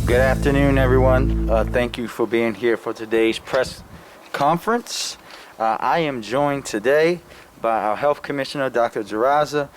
Good afternoon, everyone. Thank you for being here for today's press conference. I am joined today by our Health Commissioner, Dr. Jaraza,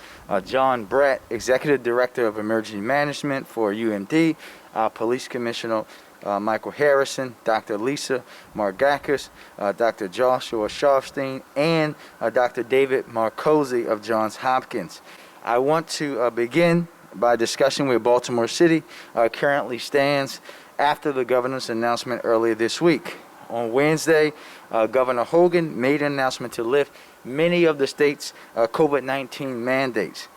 John Brett, Executive Director of Emergency Management for UMD, our Police Commissioner, Michael Harrison, Dr. Lisa Margakis, Dr. Joshua Sharfstein, and Dr. David Marcosi of Johns Hopkins. I want to begin by discussing where Baltimore City currently stands after the governor's announcement earlier this week. On Wednesday, Governor Hogan made an announcement to lift many of the state's COVID-19 mandates.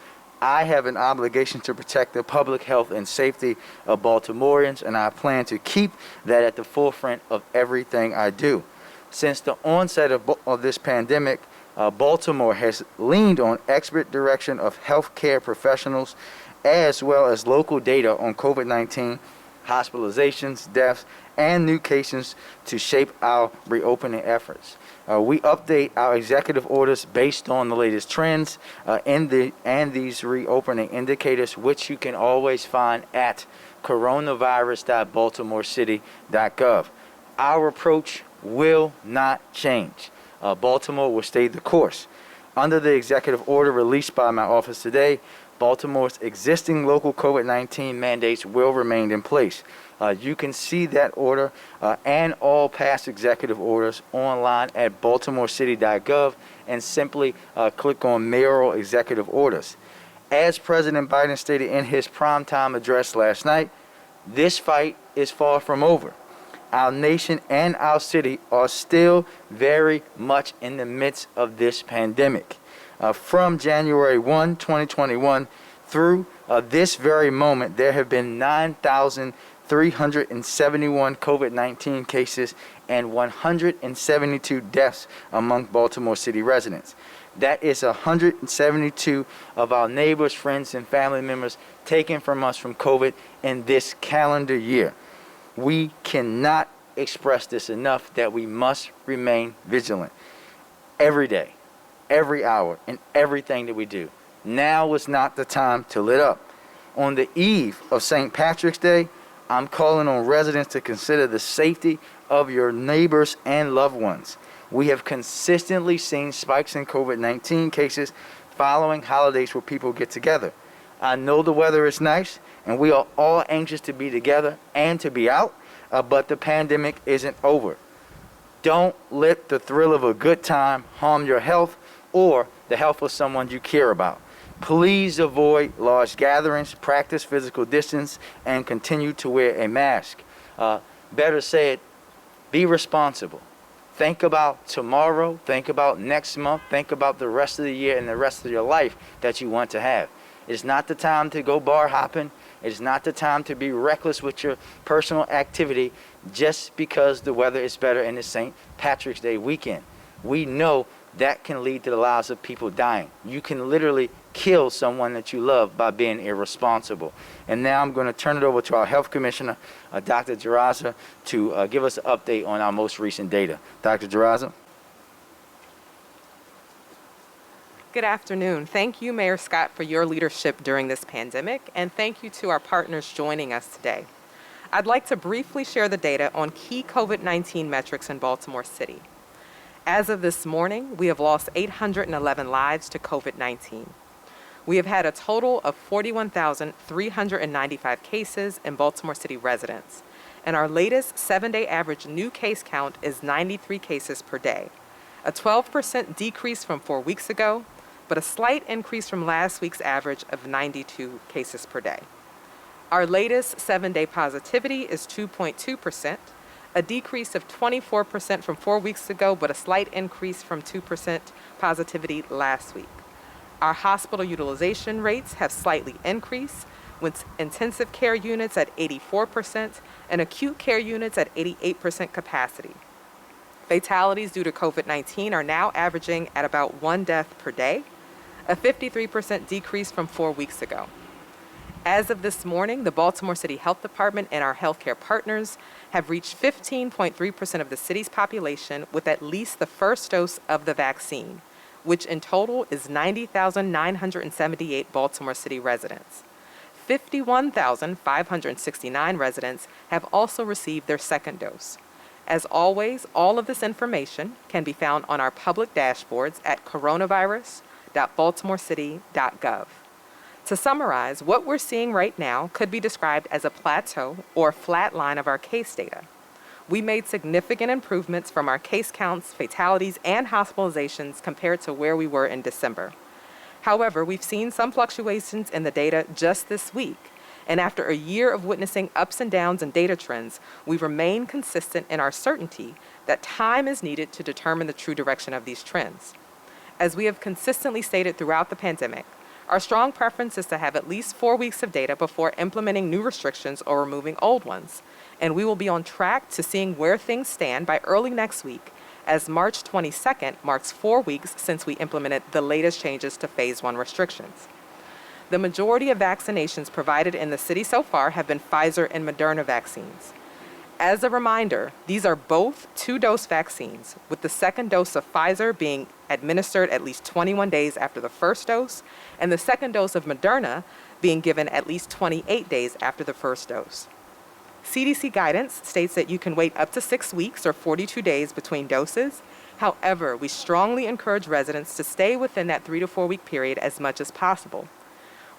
I have an obligation to protect the public health and safety of Baltimoreans, and I plan to keep that at the forefront of everything I do. Since the onset of this pandemic, Baltimore has leaned on expert direction of healthcare professionals as well as local data on COVID-19, hospitalizations, deaths, and new cases to shape our reopening efforts. We update our executive orders based on the latest trends and these reopening indicators, which you can always find at coronavirus.baltimorecity.gov. Our approach will not change. Baltimore will stay the course. Under the executive order released by my office today, Baltimore's existing local COVID-19 mandates will remain in place. You can see that order and all past executive orders online at baltimorecity.gov and simply click on mayoral executive orders. As President Biden stated in his primetime address last night, this fight is far from over. Our nation and our city are still very much in the midst of this pandemic. From January 1, 2021 through this very moment, there have been 9,371 COVID-19 cases and 172 deaths among Baltimore City residents. That is 172 of our neighbors, friends, and family members taken from us from COVID in this calendar year. We cannot express this enough that we must remain vigilant every day, every hour, in everything that we do. Now is not the time to let up. On the eve of St. Patrick's Day, I'm calling on residents to consider the safety of your neighbors and loved ones. We have consistently seen spikes in COVID-19 cases following holidays where people get together. I know the weather is nice, and we are all anxious to be together and to be out, but the pandemic isn't over. Don't let the thrill of a good time harm your health or the health of someone you care about. Please avoid large gatherings, practice physical distance, and continue to wear a mask. Better said, be responsible. Think about tomorrow, think about next month, think about the rest of the year and the rest of your life that you want to have. It's not the time to go bar hopping. It's not the time to be reckless with your personal activity just because the weather is better in the St. Patrick's Day weekend. We know that can lead to the lives of people dying. You can literally kill someone that you love by being irresponsible. And now I'm going to turn it over to our Health Commissioner, Dr. Jaraza, to give us an update on our most recent data. Dr. Jaraza. Good afternoon. Thank you, Mayor Scott, for your leadership during this pandemic, and thank you to our partners joining us today. I'd like to briefly share the data on key COVID-19 metrics in Baltimore City. As of this morning, we have lost 811 lives to COVID-19. We have had a total of 41,395 cases in Baltimore City residents, and our latest 7-day average new case count is 93 cases per day, a 12% decrease from 4 weeks ago, but a slight increase from last week's average of 92 cases per day. Our latest 7-day positivity is 2.2%, a decrease of 24% from 4 weeks ago, but a slight increase from 2% positivity last week. Our hospital utilization rates have slightly increased, with intensive care units at 84% and acute care units at 88% capacity. Fatalities due to COVID-19 are now averaging at about 1 death per day, a 53% decrease from 4 weeks ago. As of this morning, the Baltimore City Health Department and our healthcare partners have reached 15.3% of the city's population with at least the first dose of the vaccine, which in total is 90,978 Baltimore City residents. 51,569 residents have also received their second dose. As always, all of this information can be found on our public dashboards at coronavirus.baltimorecity.gov. To summarize, what we're seeing right now could be described as a plateau or flat line of our case data. We made significant improvements from our case counts, fatalities, and hospitalizations compared to where we were in December. However, we've seen some fluctuations in the data just this week, and after a year of witnessing ups and downs in data trends, we remain consistent in our certainty that time is needed to determine the true direction of these trends. As we have consistently stated throughout the pandemic, our strong preference is to have at least 4 weeks of data before implementing new restrictions or removing old ones, and we will be on track to seeing where things stand by early next week, as March 22nd marks 4 weeks since we implemented the latest changes to Phase 1 restrictions. The majority of vaccinations provided in the city so far have been Pfizer and Moderna vaccines. As a reminder, these are both 2-dose vaccines, with the second dose of Pfizer being administered at least 21 days after the first dose, and the second dose of Moderna being given at least 28 days after the first dose. CDC guidance states that you can wait up to 6 weeks or 42 days between doses. However, we strongly encourage residents to stay within that 3 to 4 week period as much as possible.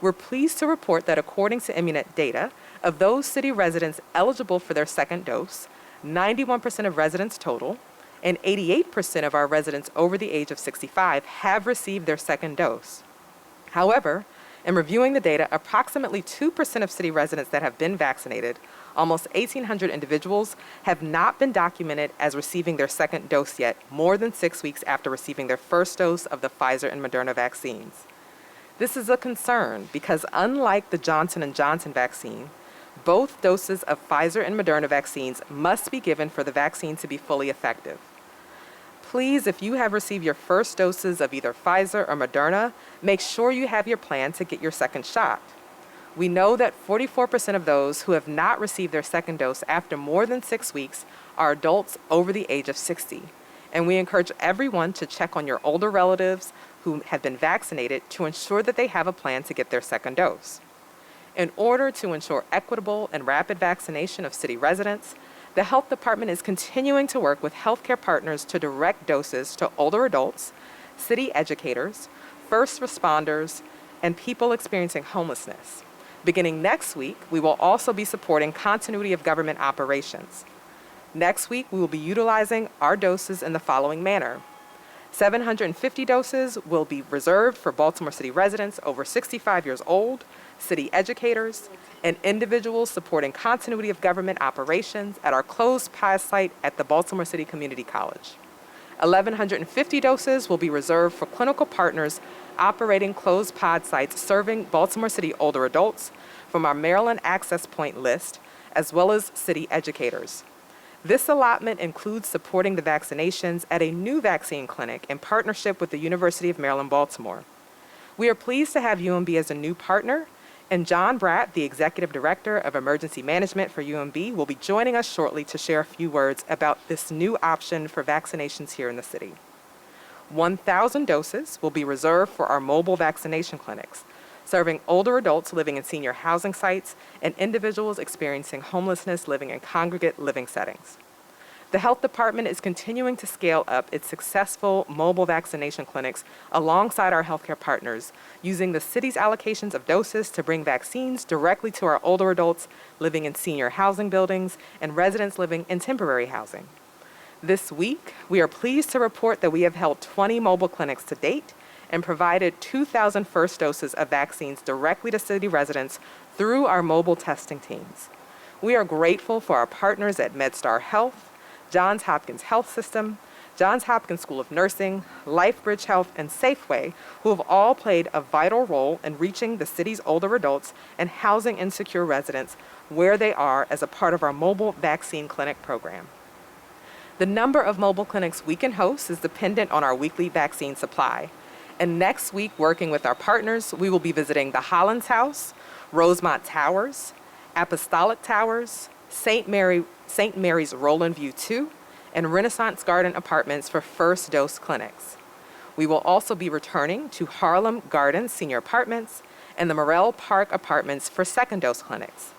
We're pleased to report that according to Immunet data, of those city residents eligible for their second dose, 91% of residents total, and 88% of our residents over the age of 65 have received their second dose. However, in reviewing the data, approximately 2% of city residents that have been vaccinated, almost 1,800 individuals, have not been documented as receiving their second dose yet, more than 6 weeks after receiving their first dose of the Pfizer and Moderna vaccines. This is a concern because unlike the Johnson & Johnson vaccine, both doses of Pfizer and Moderna vaccines must be given for the vaccine to be fully effective. Please, if you have received your first doses of either Pfizer or Moderna, make sure you have your plan to get your second shot. We know that 44% of those who have not received their second dose after more than 6 weeks are adults over the age of 60. And we encourage everyone to check on your older relatives who have been vaccinated to ensure that they have a plan to get their second dose. In order to ensure equitable and rapid vaccination of city residents, the Health Department is continuing to work with healthcare partners to direct doses to older adults, city educators, first responders, and people experiencing homelessness. Beginning next week, we will also be supporting continuity of government operations. Next week, we will be utilizing our doses in the following manner. 750 doses will be reserved for Baltimore City residents over 65 years old, city educators, and individuals supporting continuity of government operations at our closed pod site at the Baltimore City Community College. 1,150 doses will be reserved for clinical partners operating closed pod sites serving Baltimore City older adults from our Maryland Access Point list, as well as city educators. This allotment includes supporting the vaccinations at a new vaccine clinic in partnership with the University of Maryland, Baltimore. We are pleased to have UMB as a new partner, and John Bratt, the Executive Director of Emergency Management for UMB, will be joining us shortly to share a few words about this new option for vaccinations here in the city. 1,000 doses will be reserved for our mobile vaccination clinics, serving older adults living in senior housing sites and individuals experiencing homelessness living in congregate living settings. The Health Department is continuing to scale up its successful mobile vaccination clinics alongside our healthcare partners, using the city's allocations of doses to bring vaccines directly to our older adults living in senior housing buildings and residents living in temporary housing. This week, we are pleased to report that we have held 20 mobile clinics to date and provided 2,000 first doses of vaccines directly to city residents through our mobile testing teams. We are grateful for our partners at MedStar Health, Johns Hopkins Health System, Johns Hopkins School of Nursing, LifeBridge Health, and Safeway, who have all played a vital role in reaching the city's older adults and housing insecure residents where they are as a part of our mobile vaccine clinic program. The number of mobile clinics we can host is dependent on our weekly vaccine supply. And next week, working with our partners, we will be visiting the Hollins House, Rosemont Towers, Apostolic Towers, St. Mary's Roland View 2, and Renaissance Garden Apartments for first dose clinics. We will also be returning to Harlem Gardens Senior Apartments and the Morrell Park Apartments for second dose clinics.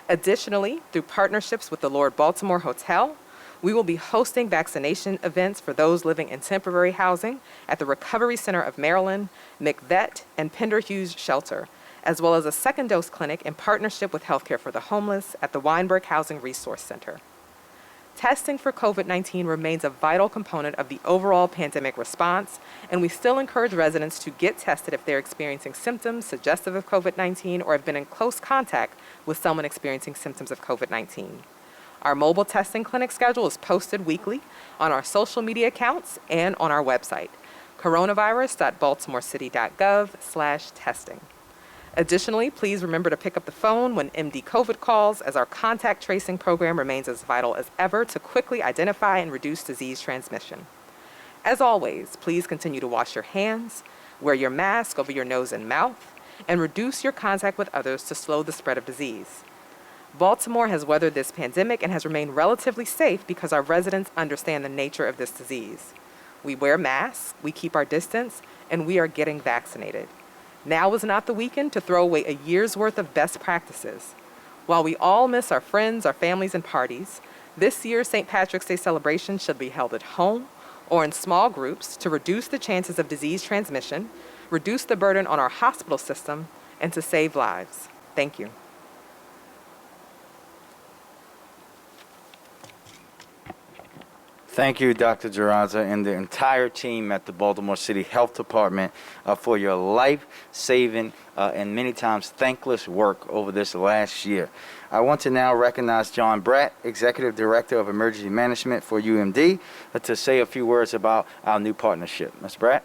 Additionally, through partnerships with the Lord Baltimore Hotel, we will be hosting vaccination events for those living in temporary housing at the Recovery Center of Maryland, McVet, and Pender Hughes Shelter, as well as a second dose clinic in partnership with Healthcare for the Homeless at the Weinberg Housing Resource Center. Testing for COVID-19 remains a vital component of the overall pandemic response, and we still encourage residents to get tested if they're experiencing symptoms suggestive of COVID-19 or have been in close contact with someone experiencing symptoms of COVID-19. Our mobile testing clinic schedule is posted weekly on our social media accounts and on our website, coronavirus.baltimorecity.gov/testing. Additionally, please remember to pick up the phone when MD COVID calls, as our contact tracing program remains as vital as ever to quickly identify and reduce disease transmission. As always, please continue to wash your hands, wear your mask over your nose and mouth, and reduce your contact with others to slow the spread of disease. Baltimore has weathered this pandemic and has remained relatively safe because our residents understand the nature of this disease. We wear masks, we keep our distance, and we are getting vaccinated. Now is not the weekend to throw away a year's worth of best practices. While we all miss our friends, our families, and parties, this year's St. Patrick's Day celebration should be held at home or in small groups to reduce the chances of disease transmission, reduce the burden on our hospital system, and to save lives. Thank you. Thank you, Dr. Jaraza, and the entire team at the Baltimore City Health Department for your life-saving and many times thankless work over this last year. I want to now recognize John Bratt, Executive Director of Emergency Management for UMD, to say a few words about our new partnership. Ms. Bratt?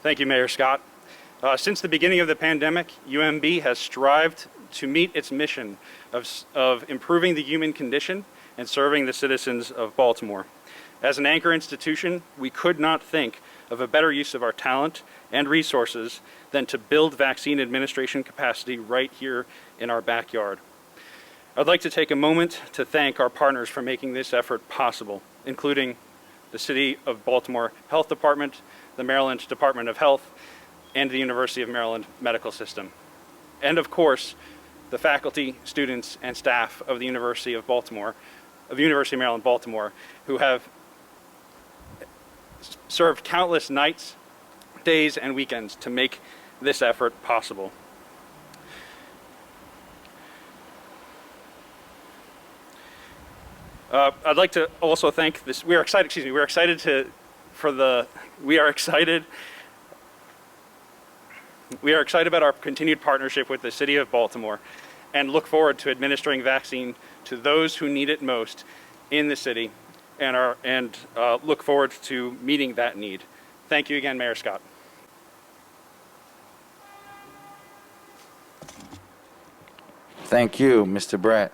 Thank you, Mayor Scott. Since the beginning of the pandemic, UMB has strived to meet its mission of improving the human condition and serving the citizens of Baltimore. As an anchor institution, we could not think of a better use of our talent and resources than to build vaccine administration capacity right here in our backyard. I'd like to take a moment to thank our partners for making this effort possible, including the City of Baltimore Health Department, the Maryland Department of Health, and the University of Maryland Medical System. And of course, the faculty, students, and staff of the University of Maryland, Baltimore, who have served countless nights, days, and weekends to make this effort possible. I'd like to also thank this. We are excited about our continued partnership with the City of Baltimore and look forward to administering vaccine to those who need it most in the city and look forward to meeting that need. Thank you again, Mayor Scott. Thank you, Mr. Bratt.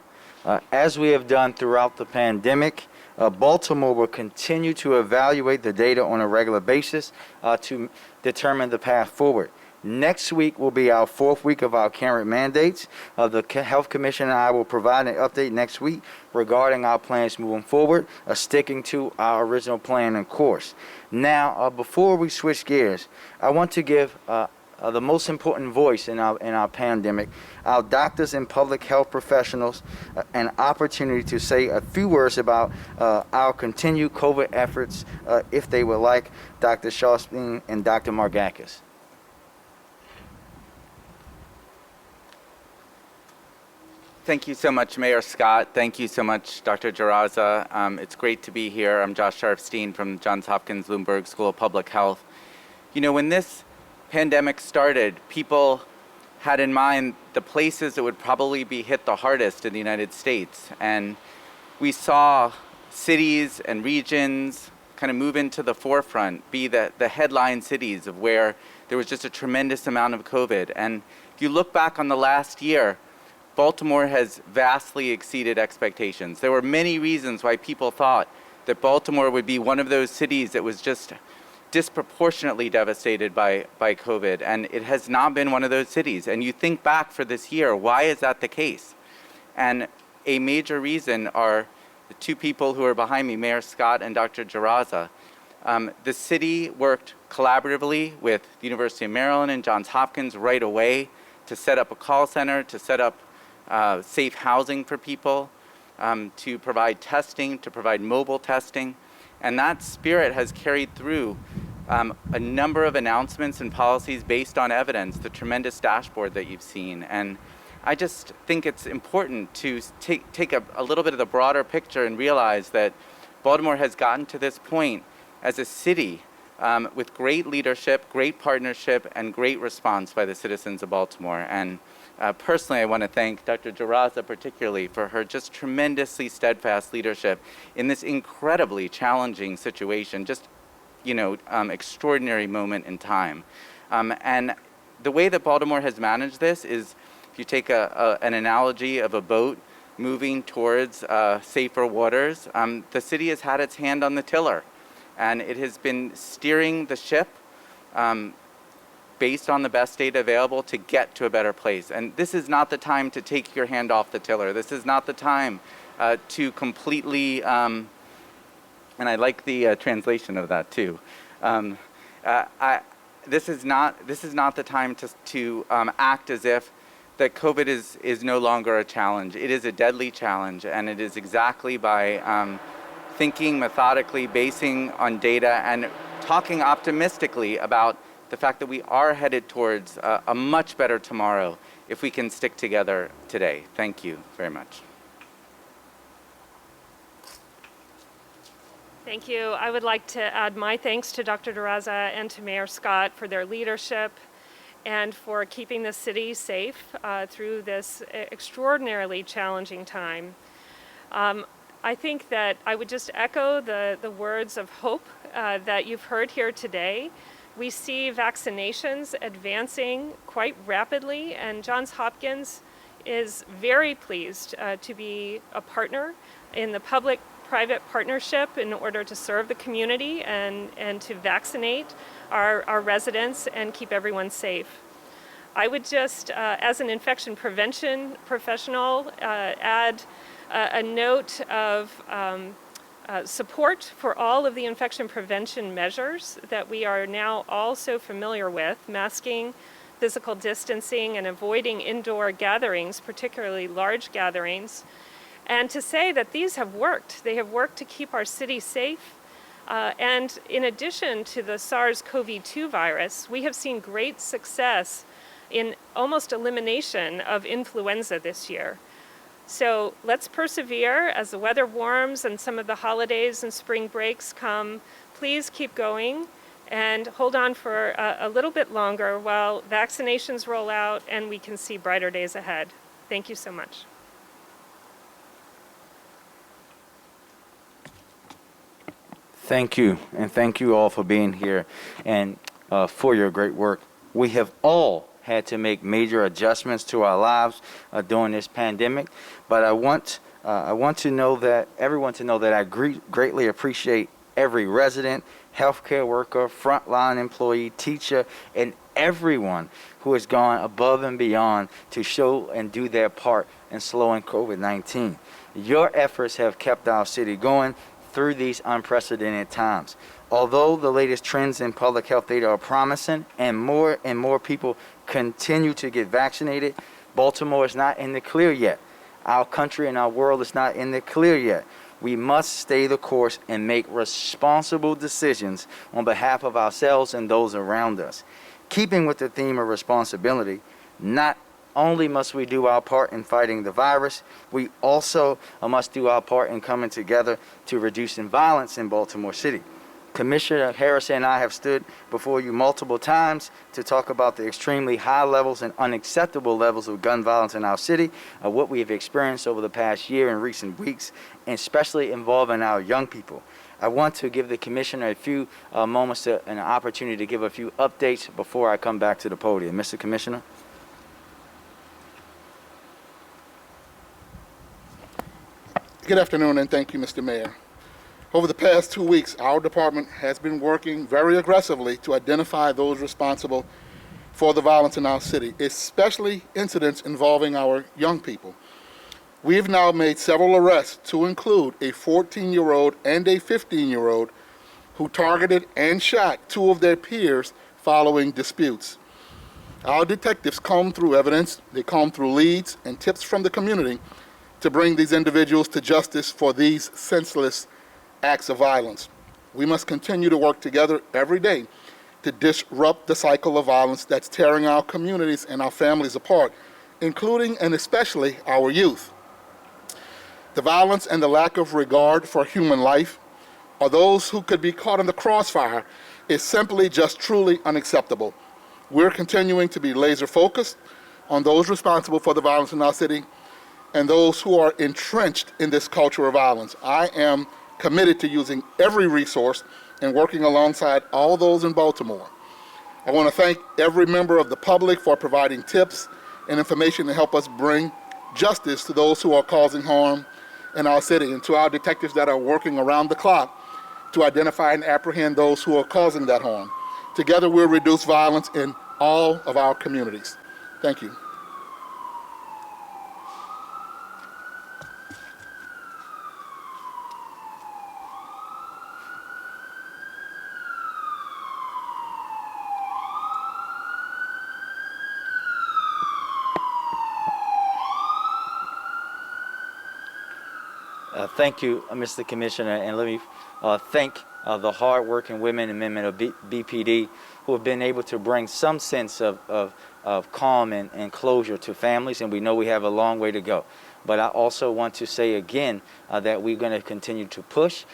As we have done throughout the pandemic, Baltimore will continue to evaluate the data on a regular basis to determine the path forward. Next week will be our fourth week of our current mandates. The Health Commission and I will provide an update next week regarding our plans moving forward, sticking to our original plan and course. Now, before we switch gears, I want to give the most important voice in our pandemic, our doctors and public health professionals, an opportunity to say a few words about our continued COVID efforts, if they would like, Dr. Sharpstein and Dr. Margakis. Thank you so much, Mayor Scott. Thank you so much, Dr. Jaraza. It's great to be here. I'm Josh Sharpstein from Johns Hopkins Bloomberg School of Public Health. You know, when this pandemic started, people had in mind the places that would probably be hit the hardest in the United States. And we saw cities and regions kind of move into the forefront, be the headline cities of where there was just a tremendous amount of COVID. And if you look back on the last year, Baltimore has vastly exceeded expectations. There were many reasons why people thought that Baltimore would be one of those cities that was just disproportionately devastated by COVID, and it has not been one of those cities. And you think back for this year, why is that the case? And a major reason are the two people who are behind me, Mayor Scott and Dr. Jaraza. The city worked collaboratively with the University of Maryland and Johns Hopkins right away to set up a call center, to set up safe housing for people, to provide testing, to provide mobile testing. And that spirit has carried through a number of announcements and policies based on evidence, the tremendous dashboard that you've seen. And I just think it's important to take a little bit of the broader picture and realize that Baltimore has gotten to this point as a city with great leadership, great partnership, and great response by the citizens of Baltimore. And personally, I want to thank Dr. Jaraza particularly for her just tremendously steadfast leadership in this incredibly challenging situation, just, extraordinary moment in time. And the way that Baltimore has managed this is, if you take an analogy of a boat moving towards safer waters, the city has had its hand on the tiller, and it has been steering the ship based on the best data available to get to a better place. And this is not the time to take your hand off the tiller. This is not the time to completely, and I like the translation of that too. This is not the time to act as if that COVID is no longer a challenge. It is a deadly challenge, and it is exactly by thinking methodically, basing on data, and talking optimistically about the fact that we are headed towards a much better tomorrow if we can stick together today. Thank you very much. Thank you. I would like to add my thanks to Dr. Jaraza and to Mayor Scott for their leadership and for keeping the city safe through this extraordinarily challenging time. I think that I would just echo the words of hope that you've heard here today. We see vaccinations advancing quite rapidly, and Johns Hopkins is very pleased to be a partner in the public-private partnership in order to serve the community and to vaccinate our residents and keep everyone safe. I would just, as an infection prevention professional, add a note of support for all of the infection prevention measures that we are now all so familiar with: masking, physical distancing, and avoiding indoor gatherings, particularly large gatherings. And to say that these have worked. They have worked to keep our city safe. And in addition to the SARS-CoV-2 virus, we have seen great success in almost elimination of influenza this year. So let's persevere as the weather warms and some of the holidays and spring breaks come. Please keep going and hold on for a little bit longer while vaccinations roll out and we can see brighter days ahead. Thank you so much. Thank you, and thank you all for being here and for your great work. We have all had to make major adjustments to our lives during this pandemic, but I want to know that everyone to know that I greatly appreciate every resident, healthcare worker, frontline employee, teacher, and everyone who has gone above and beyond to show and do their part in slowing COVID-19. Your efforts have kept our city going through these unprecedented times. Although the latest trends in public health data are promising and more people continue to get vaccinated, Baltimore is not in the clear yet. Our country and our world is not in the clear yet. We must stay the course and make responsible decisions on behalf of ourselves and those around us. Keeping with the theme of responsibility, not only must we do our part in fighting the virus, we also must do our part in coming together to reducing violence in Baltimore City. Commissioner Harris and I have stood before you multiple times to talk about the extremely high levels and unacceptable levels of gun violence in our city, what we have experienced over the past year and recent weeks, and especially involving our young people. I want to give the Commissioner a few moments and an opportunity to give a few updates before I come back to the podium. Mr. Commissioner? Good afternoon, and thank you, Mr. Mayor. Over the past 2 weeks, our department has been working very aggressively to identify those responsible for the violence in our city, especially incidents involving our young people. We have now made several arrests, to include a 14-year-old and a 15-year-old who targeted and shot two of their peers following disputes. Our detectives comb through evidence, they comb through leads and tips from the community to bring these individuals to justice for these senseless acts of violence. We must continue to work together every day to disrupt the cycle of violence that's tearing our communities and our families apart, including and especially our youth. The violence and the lack of regard for human life, or those who could be caught in the crossfire, is simply just truly unacceptable. We're continuing to be laser focused on those responsible for the violence in our city and those who are entrenched in this culture of violence. I am committed to using every resource and working alongside all those in Baltimore. I want to thank every member of the public for providing tips and information to help us bring justice to those who are causing harm in our city, and to our detectives that are working around the clock to identify and apprehend those who are causing that harm. Together we'll reduce violence in all of our communities. Thank you. Thank you, Mr. Commissioner, and let me thank the hard-working women and men of BPD who have been able to bring some sense of calm and closure to families, and we know we have a long way to go. But I also want to say again that we're going to continue to push.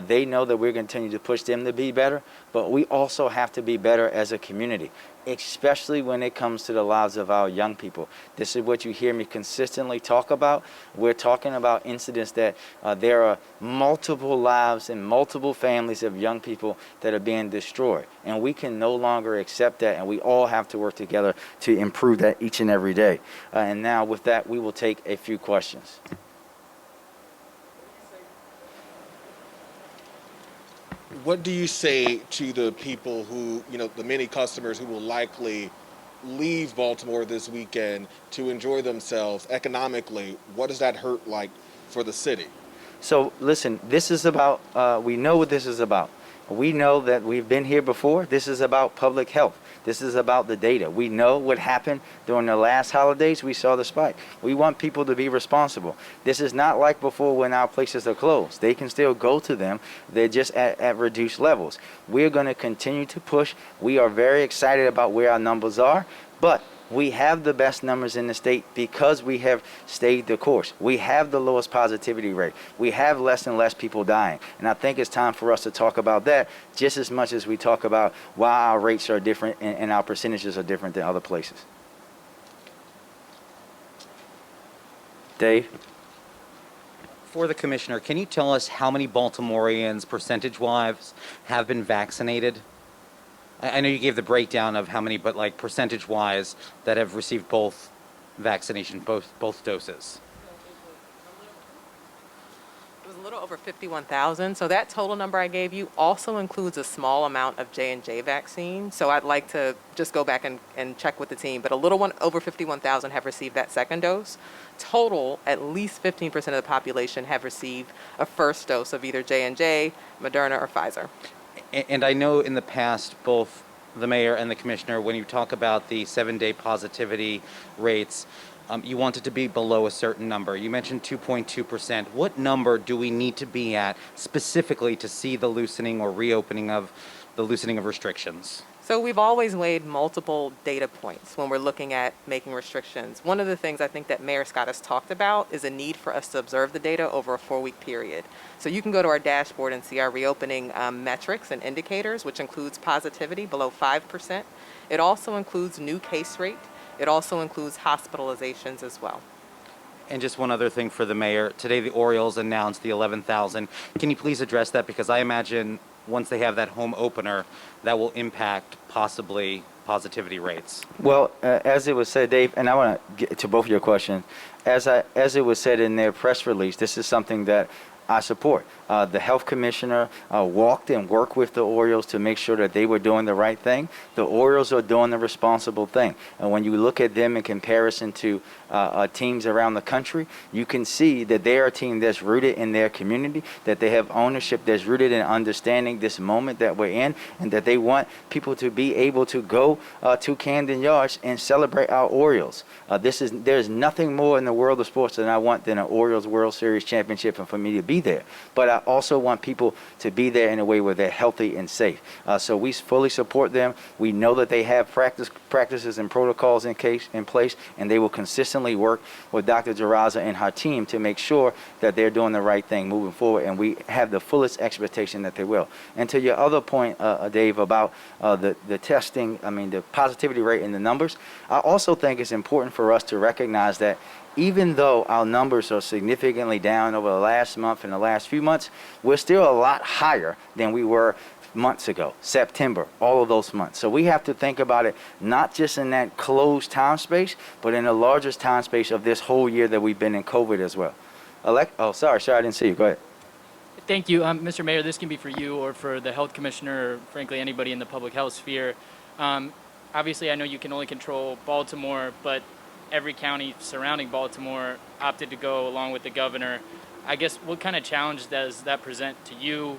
They know that we're going to continue to push them to be better, but we also have to be better as a community, especially when it comes to the lives of our young people. This is what you hear me consistently talk about. We're talking about incidents that there are multiple lives and multiple families of young people that are being destroyed. And we can no longer accept that, and we all have to work together to improve that each and every day. And now with that, we will take a few questions. What do you say to the people who, the many customers who will likely leave Baltimore this weekend to enjoy themselves economically? What does that hurt like for the city? So listen, this is about, we know what this is about. We know that we've been here before. This is about public health. This is about the data. We know what happened during the last holidays. We saw the spike. We want people to be responsible. This is not like before when our places are closed. They can still go to them. They're just at reduced levels. We're going to continue to push. We are very excited about where our numbers are, but we have the best numbers in the state because we have stayed the course. We have the lowest positivity rate. We have less and less people dying. And I think it's time for us to talk about that just as much as we talk about why our rates are different and our percentages are different than other places. Dave? For the Commissioner, can you tell us how many Baltimoreans, percentage-wise, have been vaccinated? I know you gave the breakdown of how many, but like percentage-wise that have received both vaccination, both doses. It was a little over 51,000. So that total number I gave you also includes a small amount of J&J vaccine. So I'd like to just go back and check with the team. But a little one over 51,000 have received that second dose. Total, at least 15% of the population have received a first dose of either J&J, Moderna, or Pfizer. And I know in the past, both the mayor and the commissioner, when you talk about the 7-day positivity rates, you want it to be below a certain number. You mentioned 2.2%. What number do we need to be at specifically to see the loosening or reopening of the loosening of restrictions? So we've always weighed multiple data points when we're looking at making restrictions. One of the things I think that Mayor Scott has talked about is a need for us to observe the data over a 4-week period. So you can go to our dashboard and see our reopening metrics and indicators, which includes positivity below 5%. It also includes new case rate. It also includes hospitalizations as well. And just one other thing for the mayor. Today the Orioles announced the 11,000. Can you please address that? Because I imagine once they have that home opener, that will impact possibly positivity rates. Well, as it was said, Dave, and I want to get to both of your questions. As it was said in their press release, this is something that I support. The health commissioner walked and worked with the Orioles to make sure that they were doing the right thing. The Orioles are doing the responsible thing. And when you look at them in comparison to teams around the country, you can see that they are a team that's rooted in their community, that they have ownership that's rooted in understanding this moment that we're in, and that they want people to be able to go to Camden Yards and celebrate our Orioles. There's nothing more in the world of sports that I want than an Orioles World Series championship and for me to be there. But I also want people to be there in a way where they're healthy and safe. So we fully support them. We know that they have practices and protocols in place, and they will consistently work with Dr. Jaraza and her team to make sure that they're doing the right thing moving forward, and we have the fullest expectation that they will. And to your other point, Dave, about the testing, the positivity rate and the numbers, I also think it's important for us to recognize that even though our numbers are significantly down over the last month and the last few months, we're still a lot higher than we were months ago, September, all of those months. So we have to think about it not just in that closed time space, but in the largest time space of this whole year that we've been in COVID as well. Sorry, I didn't see you. Go ahead. Thank you. Mr. Mayor, this can be for you or for the health commissioner, or frankly anybody in the public health sphere. Obviously, I know you can only control Baltimore, but every county surrounding Baltimore opted to go along with the governor. I guess what kind of challenge does that present to you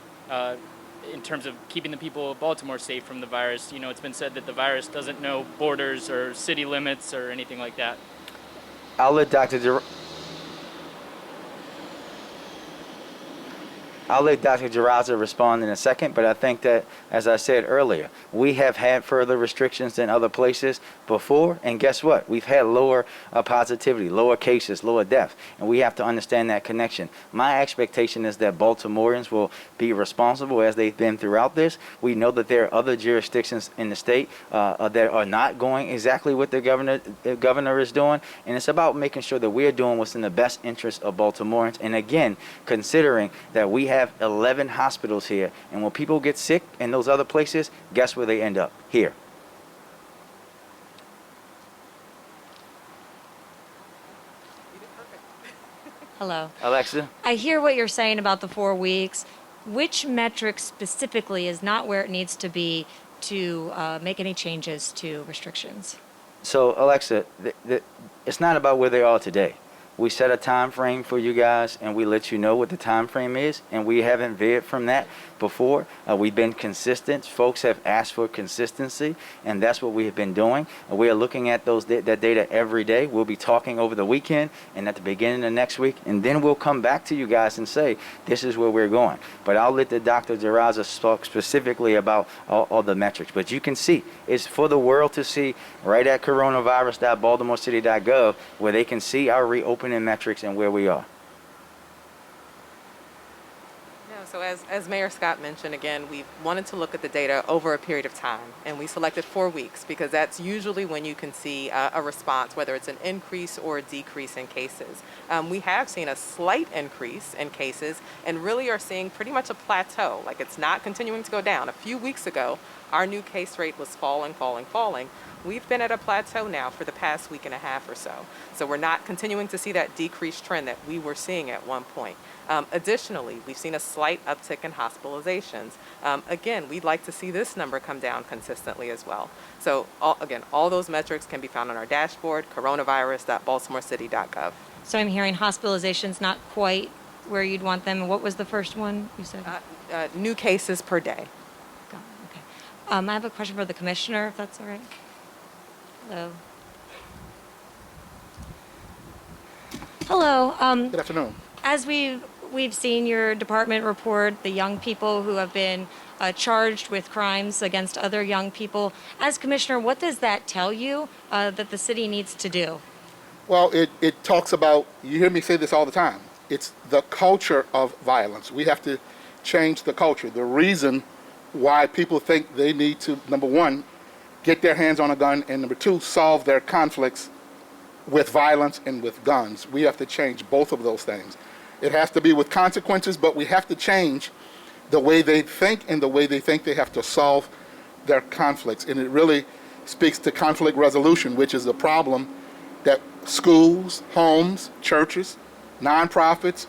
in terms of keeping the people of Baltimore safe from the virus? It's been said that the virus doesn't know borders or city limits or anything like that. I'll let Dr. Jaraza respond in a second, but I think that, as I said earlier, we have had further restrictions than other places before, and guess what? We've had lower positivity, lower cases, lower deaths, and we have to understand that connection. My expectation is that Baltimoreans will be responsible as they've been throughout this. We know that there are other jurisdictions in the state that are not going exactly what the governor is doing, and it's about making sure that we're doing what's in the best interest of Baltimoreans, and again, considering that we have 11 hospitals here, and when people get sick in those other places, guess where they end up? Here. Hello. Alexa? I hear what you're saying about the 4 weeks. Which metric specifically is not where it needs to be to make any changes to restrictions? So, Alexa, it's not about where they are today. We set a time frame for you guys, and we let you know what the time frame is, and we haven't veered from that before. We've been consistent. Folks have asked for consistency, and that's what we have been doing. We are looking at that data every day. We'll be talking over the weekend and at the beginning of next week, and then we'll come back to you guys and say, this is where we're going. But I'll let the Dr. Jaraza talk specifically about all the metrics. But you can see, it's for the world to see right at coronavirus.baltimorecity.gov, where they can see our reopening metrics and where we are. So as Mayor Scott mentioned, again, we wanted to look at the data over a period of time, and we selected 4 weeks because that's usually when you can see a response, whether it's an increase or a decrease in cases. We have seen a slight increase in cases and really are seeing pretty much a plateau, like it's not continuing to go down. A few weeks ago, our new case rate was falling. We've been at a plateau now for the past week and a half or so. So we're not continuing to see that decreased trend that we were seeing at one point. Additionally, we've seen a slight uptick in hospitalizations. Again, we'd like to see this number come down consistently as well. So all those metrics can be found on our dashboard, coronavirus.baltimorecity.gov. So I'm hearing hospitalizations not quite where you'd want them. What was the first one you said? New cases per day. Got it, okay. I have a question for the commissioner, if that's all right. Hello. Hello. Good afternoon. As we've seen your department report the young people who have been charged with crimes against other young people. As commissioner, what does that tell you that the city needs to do? Well, it talks about, you hear me say this all the time, it's the culture of violence. We have to change the culture. The reason why people think they need to, number one, get their hands on a gun, and number two, solve their conflicts with violence and with guns. We have to change both of those things. It has to be with consequences, but we have to change the way they think and the way they think they have to solve their conflicts. And it really speaks to conflict resolution, which is a problem that schools, homes, churches, nonprofits,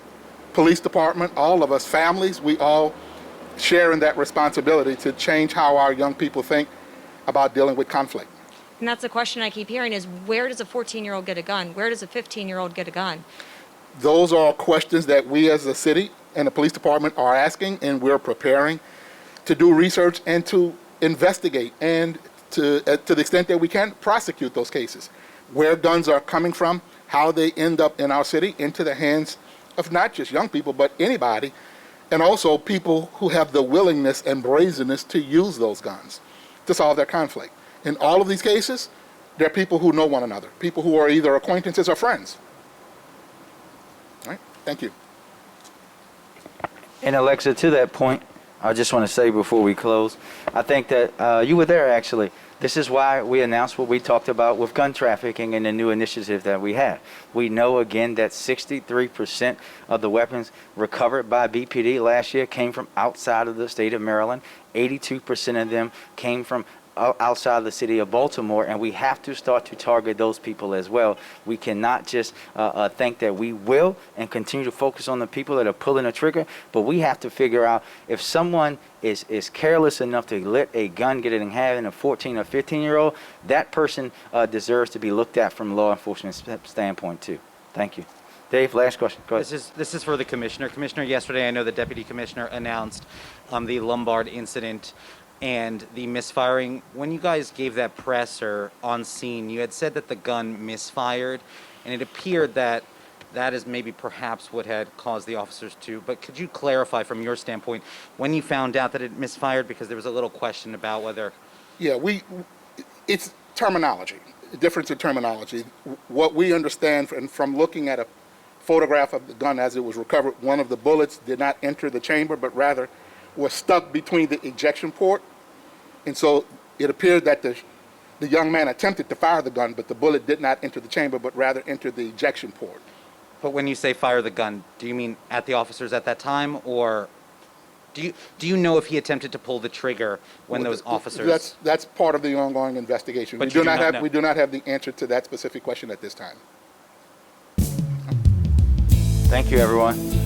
police department, all of us, families, we all share in that responsibility to change how our young people think about dealing with conflict. And that's the question I keep hearing is, where does a 14-year-old get a gun? Where does a 15-year-old get a gun? Those are questions that we as a city and the police department are asking, and we're preparing to do research and to investigate and to the extent that we can prosecute those cases. Where guns are coming from, how they end up in our city, into the hands of not just young people, but anybody, and also people who have the willingness and brazenness to use those guns to solve their conflict. In all of these cases, there are people who know one another, people who are either acquaintances or friends. All right? Thank you. And Alexa, to that point, I just want to say before we close, I think that you were there actually. This is why we announced what we talked about with gun trafficking and the new initiative that we have. We know again that 63% of the weapons recovered by BPD last year came from outside of the state of Maryland. 82% of them came from outside the city of Baltimore, and we have to start to target those people as well. We cannot just think that we will and continue to focus on the people that are pulling the trigger, but we have to figure out if someone is careless enough to let a gun get it in hand in a 14 or 15-year-old, that person deserves to be looked at from a law enforcement standpoint too. Thank you. Dave, last question. Go ahead. This is for the commissioner. Commissioner, yesterday I know the deputy commissioner announced the Lombard incident and the misfiring. When you guys gave that presser on scene, you had said that the gun misfired, and it appeared that that is maybe perhaps what had caused the officers to. But could you clarify from your standpoint when you found out that it misfired, because there was a little question about whether... Yeah, it's terminology, a difference in terminology. What we understand from looking at a photograph of the gun as it was recovered, one of the bullets did not enter the chamber, but rather was stuck between the ejection port. And so it appeared that the young man attempted to fire the gun, but the bullet did not enter the chamber, but rather entered the ejection port. But when you say fire the gun, do you mean at the officers at that time, or do you know if he attempted to pull the trigger when those officers... That's part of the ongoing investigation. But we do not have the answer to that specific question at this time. Thank you, everyone.